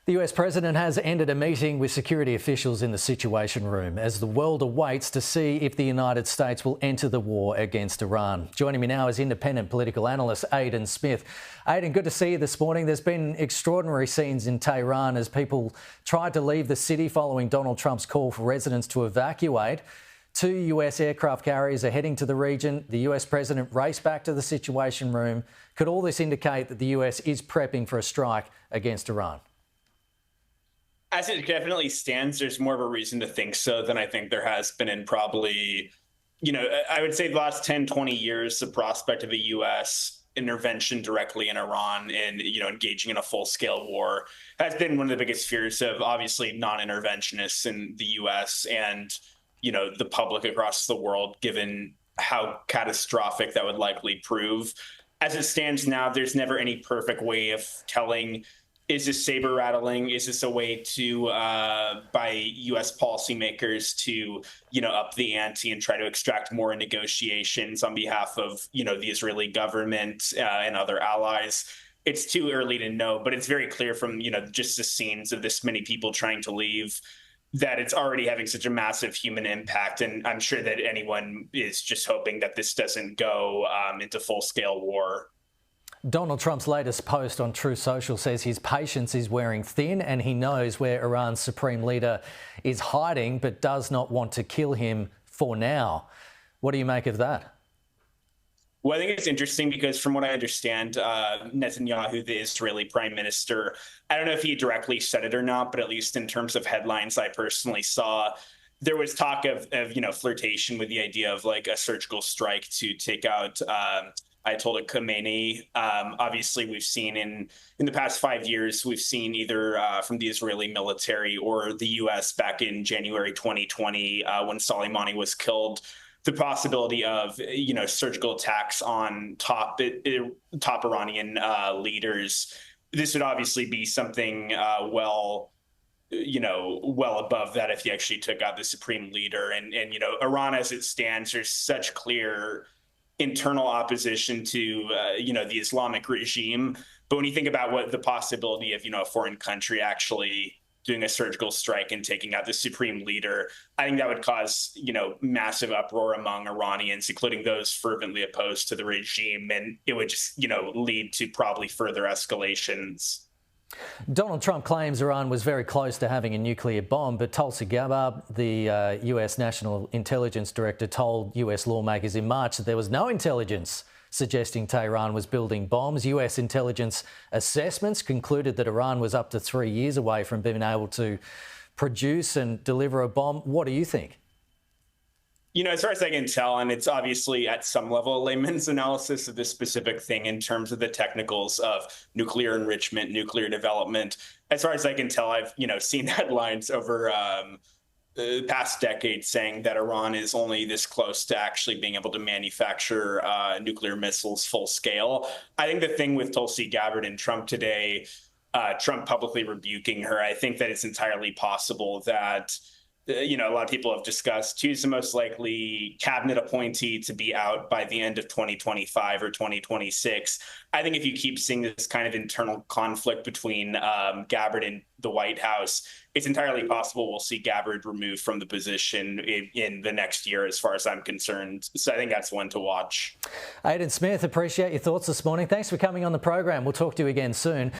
The US president has ended a meeting with security officials in the Situation Room as the world awaits to see if the United States will enter the war against Iran. Joining me now is independent political analyst Aidan Smith. Aidan, good to see you this morning. There's been extraordinary scenes in Tehran as people tried to leave the city following Donald Trump's call for residents to evacuate. 2 US aircraft carriers are heading to the region. The US president raced back to the Situation Room. Could all this indicate that the US is prepping for a strike against Iran? As it definitely stands, there's more of a reason to think so than I think there has been in probably, I would say the last 10, 20 years. The prospect of a U.S. intervention directly in Iran and, engaging in a full-scale war has been one of the biggest fears of, obviously, non-interventionists in the U.S. and, the public across the world, given how catastrophic that would likely prove. As it stands now, there's never any perfect way of telling, is this saber rattling? Is this a way to, by U.S. policymakers to, up the ante and try to extract more negotiations on behalf of, the Israeli government and other allies? It's too early to know, but it's very clear from, just the scenes of this many people trying to leave that it's already having such a massive human impact. And I'm sure that anyone is just hoping that this doesn't go into full-scale war. Donald Trump's latest post on Truth Social says his patience is wearing thin and he knows where Iran's supreme leader is hiding, but does not want to kill him for now. What do you make of that? Well, I think it's interesting because from what I understand, Netanyahu, the Israeli prime minister, I don't know if he directly said it or not, but at least in terms of headlines I personally saw, there was talk of flirtation with the idea of like a surgical strike to take out Ayatollah Khamenei. Obviously, we've seen in the past 5 years, we've seen either from the Israeli military or the U.S. back in January 2020 when Soleimani was killed, the possibility of surgical attacks on top Iranian leaders. This would obviously be something well above that if you actually took out the supreme leader. And Iran, as it stands, there's such clear internal opposition to the Islamic regime. But when you think about what the possibility of a foreign country actually doing a surgical strike and taking out the supreme leader, I think that would cause massive uproar among Iranians, including those fervently opposed to the regime, and it would just lead to probably further escalations. Donald Trump claims Iran was very close to having a nuclear bomb, but Tulsi Gabbard, the US National Intelligence Director, told US lawmakers in March that there was no intelligence suggesting Tehran was building bombs. US intelligence assessments concluded that Iran was up to 3 years away from being able to produce and deliver a bomb. What do you think? As far as I can tell, and it's obviously at some level a layman's analysis of this specific thing in terms of the technicals of nuclear enrichment, nuclear development. As far as I can tell, I've seen headlines over the past decade saying that Iran is only this close to actually being able to manufacture nuclear missiles full scale. I think the thing with Tulsi Gabbard and Trump today, Trump publicly rebuking her, I think that it's entirely possible that a lot of people have discussed who's the most likely cabinet appointee to be out by the end of 2025 or 2026. I think if you keep seeing this kind of internal conflict between Gabbard and the White House, it's entirely possible we'll see Gabbard removed from the position in the next year, as far as I'm concerned. So I think that's one to watch. Aidan Smith, appreciate your thoughts this morning. Thanks for coming on the program. We'll talk to you again soon.